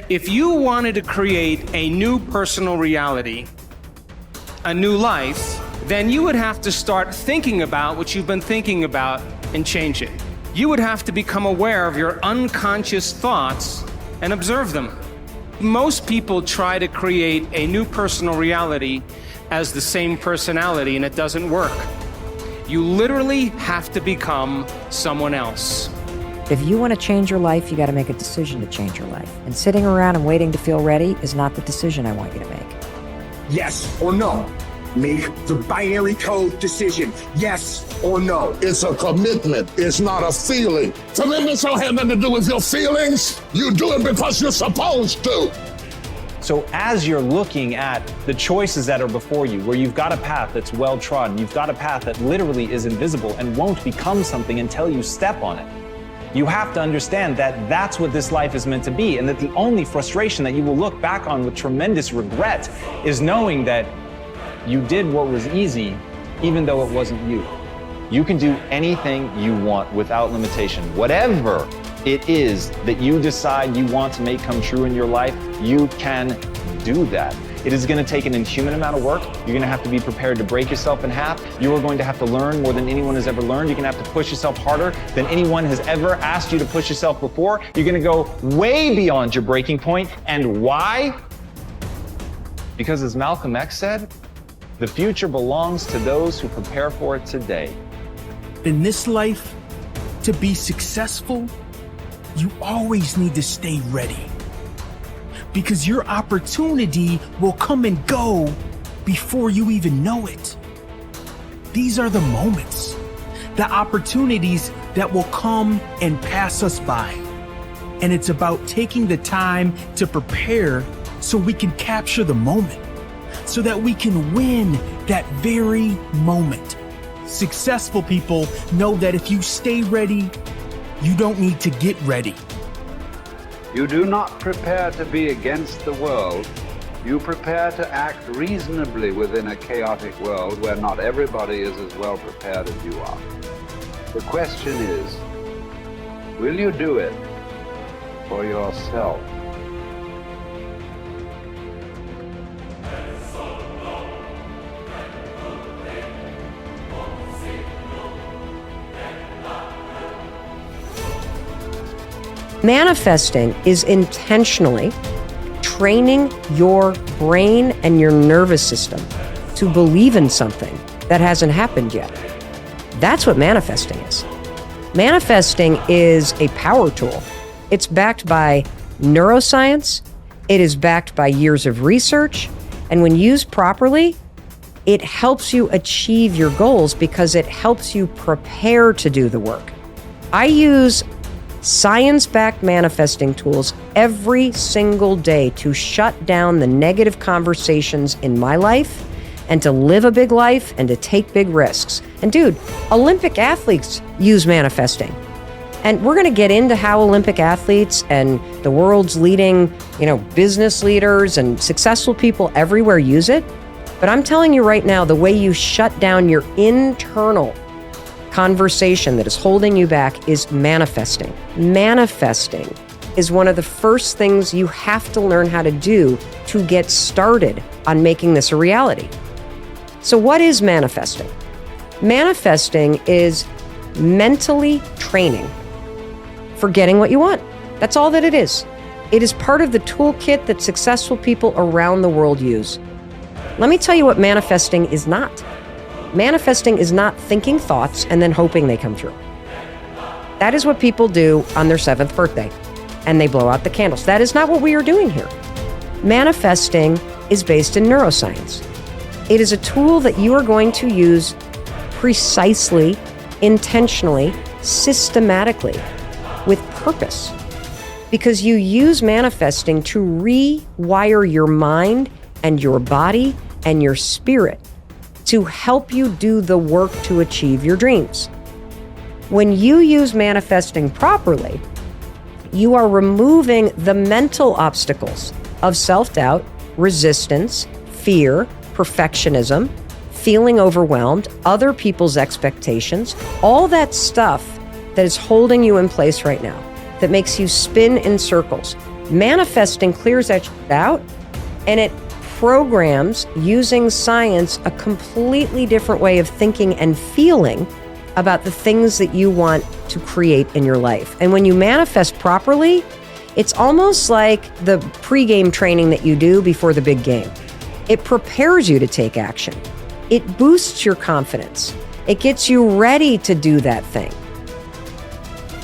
If you wanted to create a new personal reality, a new life, then you would have to start thinking about what you've been thinking about and change it. You would have to become aware of your unconscious thoughts and observe them. Most people try to create a new personal reality as the same personality, and it doesn't work. You literally have to become someone else. If you want to change your life, you got to make a decision to change your life. And sitting around and waiting to feel ready is not the decision I want you to make. Yes or no. Make the binary code decision. Yes or no. It's a commitment. It's not a feeling. Commitments don't have nothing to do with your feelings. You do it because you're supposed to. So as you're looking at the choices that are before you, where you've got a path that's well-trodden, you've got a path that literally is invisible and won't become something until you step on it, you have to understand that that's what this life is meant to be, and that the only frustration that you will look back on with tremendous regret is knowing that you did what was easy, even though it wasn't you. You can do anything you want without limitation. Whatever it is that you decide you want to make come true in your life, you can do that. It is going to take an inhuman amount of work. You're going to have to be prepared to break yourself in half. You are going to have to learn more than anyone has ever learned. You're going to have to push yourself harder than anyone has ever asked you to push yourself before. You're going to go way beyond your breaking point. And why? Because as Malcolm X said, the future belongs to those who prepare for it today. In this life, to be successful, you always need to stay ready. Because your opportunity will come and go before you even know it. These are the moments, the opportunities that will come and pass us by. And it's about taking the time to prepare so we can capture the moment, so that we can win that very moment. Successful people know that if you stay ready, you don't need to get ready. You do not prepare to be against the world. You prepare to act reasonably within a chaotic world where not everybody is as well prepared as you are. The question is, will you do it for yourself? Manifesting is intentionally training your brain and your nervous system to believe in something that hasn't happened yet. That's what manifesting is. Manifesting is a power tool. It's backed by neuroscience. It is backed by years of research. And when used properly, it helps you achieve your goals because it helps you prepare to do the work. I use science-backed manifesting tools every single day to shut down the negative conversations in my life and to live a big life and to take big risks. And dude, Olympic athletes use manifesting. And we're going to get into how Olympic athletes and the world's leading, business leaders and successful people everywhere use it. But I'm telling you right now, the way you shut down your internal conversation that is holding you back is manifesting. Manifesting is one of the first things you have to learn how to do to get started on making this a reality. So what is manifesting? Manifesting is mentally training for getting what you want. That's all that it is. It is part of the toolkit that successful people around the world use. Let me tell you what manifesting is not. Manifesting is not thinking thoughts and then hoping they come true. That is what people do on their 7th birthday, and they blow out the candles. That is not what we are doing here. Manifesting is based in neuroscience. It is a tool that you are going to use precisely, intentionally, systematically, with purpose. Because you use manifesting to rewire your mind and your body and your spirit to help you do the work to achieve your dreams. When you use manifesting properly, you are removing the mental obstacles of self-doubt, resistance, fear, perfectionism, feeling overwhelmed, other people's expectations, all that stuff that is holding you in place right now, that makes you spin in circles, Manifesting clears that out, and it programs, using science, a completely different way of thinking and feeling about the things that you want to create in your life. And when you manifest properly, it's almost like the pre-game training that you do before the big game. It prepares you to take action. It boosts your confidence. It gets you ready to do that thing.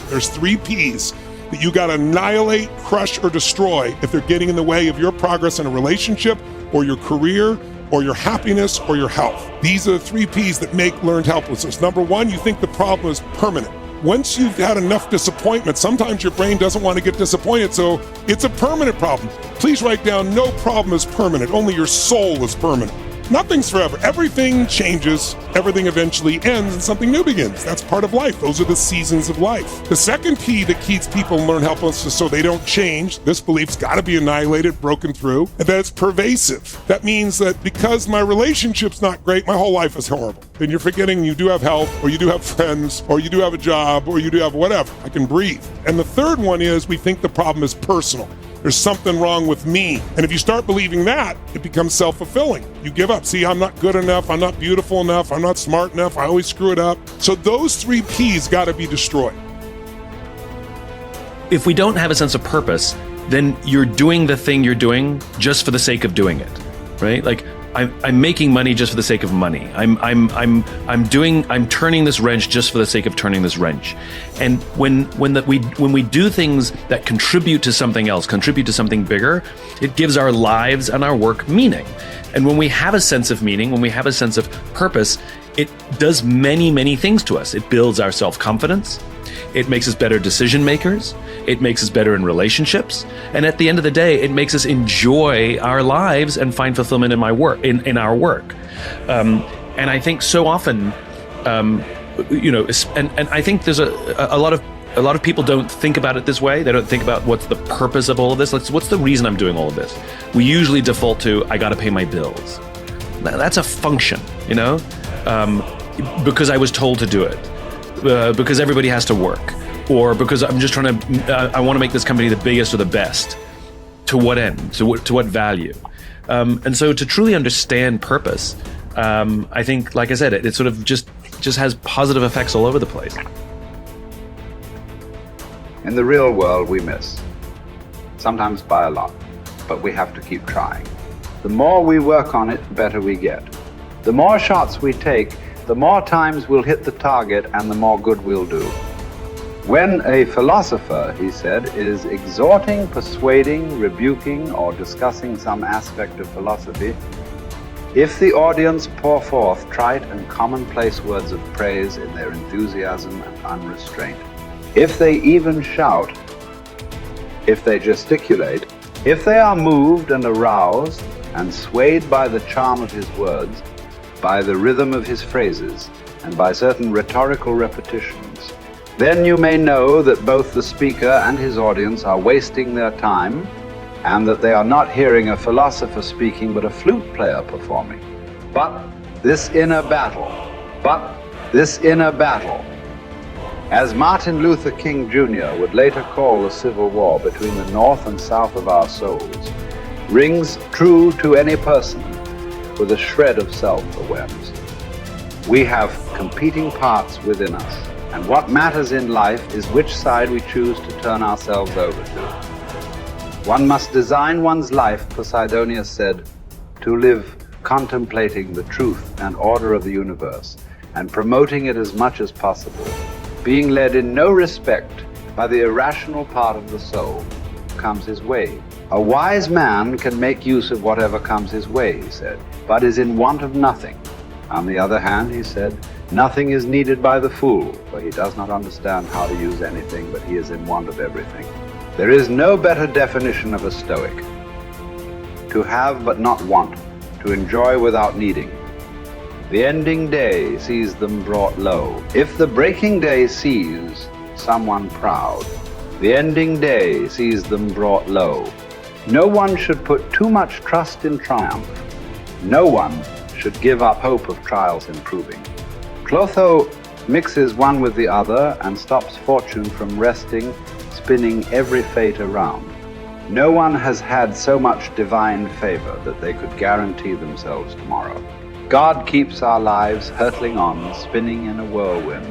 There's 3 P's that you got to annihilate, crush, or destroy if they're getting in the way of your progress in a relationship or your career or your happiness or your health. These are the 3 P's that make learned helplessness. Number 1, you think the problem is permanent. Once you've had enough disappointment, sometimes your brain doesn't want to get disappointed, so it's a permanent problem. Please write down, no problem is permanent, only your soul is permanent. Nothing's forever. Everything changes, everything eventually ends, and something new begins. That's part of life. Those are the seasons of life. The second P that keeps people in learned helplessness so they don't change, this belief's got to be annihilated, broken through, and that it's pervasive. That means that because my relationship's not great, my whole life is horrible. Then you're forgetting you do have health, or you do have friends, or you do have a job, or you do have whatever. I can breathe. And the third one is we think the problem is personal. There's something wrong with me. And if you start believing that, it becomes self-fulfilling. You give up. See, I'm not good enough. I'm not beautiful enough. I'm not smart enough. I always screw it up. So those 3 P's got to be destroyed. If we don't have a sense of purpose, then you're doing the thing you're doing just for the sake of doing it, right? Like I'm making money just for the sake of money. I'm turning this wrench just for the sake of turning this wrench. And when we do things that contribute to something else, contribute to something bigger, it gives our lives and our work meaning. And when we have a sense of meaning, when we have a sense of purpose, it does many, many things to us. It builds our self-confidence. It makes us better decision makers. It makes us better in relationships. And at the end of the day, it makes us enjoy our lives and find fulfillment in in our work. And I think so often, and I think there's a lot of people don't think about it this way. They don't think about what's the purpose of all of this. What's the reason I'm doing all of this? We usually default to, I got to pay my bills. That's a function, because I was told to do it. Because everybody has to work, or because I'm just trying to, I want to make this company the biggest or the best. To what end? To what value? And so to truly understand purpose, I think, like I said, it sort of just has positive effects all over the place. In the real world, we miss. Sometimes by a lot, but we have to keep trying. The more we work on it, the better we get. The more shots we take, the more times we'll hit the target and the more good we'll do. When a philosopher, he said, is exhorting, persuading, rebuking, or discussing some aspect of philosophy, if the audience pour forth trite and commonplace words of praise in their enthusiasm and unrestraint, if they even shout, if they gesticulate, if they are moved and aroused and swayed by the charm of his words, by the rhythm of his phrases, and by certain rhetorical repetitions, then you may know that both the speaker and his audience are wasting their time, and that they are not hearing a philosopher speaking but a flute player performing. But this inner battle, as Martin Luther King Jr. would later call the Civil War between the North and South of our souls, rings true to any person with a shred of self-awareness. We have competing parts within us, and what matters in life is which side we choose to turn ourselves over to. One must design one's life, Posidonius said, to live contemplating the truth and order of the universe, and promoting it as much as possible, being led in no respect by the irrational part of the soul comes his way. A wise man can make use of whatever comes his way, he said, but is in want of nothing. On the other hand, he said, nothing is needed by the fool, for he does not understand how to use anything, but he is in want of everything. There is no better definition of a Stoic. To have but not want, to enjoy without needing. The ending day sees them brought low. If the breaking day sees someone proud, the ending day sees them brought low. No one should put too much trust in triumph. No one should give up hope of trials improving. Clotho mixes one with the other and stops fortune from resting, spinning every fate around. No one has had so much divine favor that they could guarantee themselves tomorrow. God keeps our lives hurtling on, spinning in a whirlwind,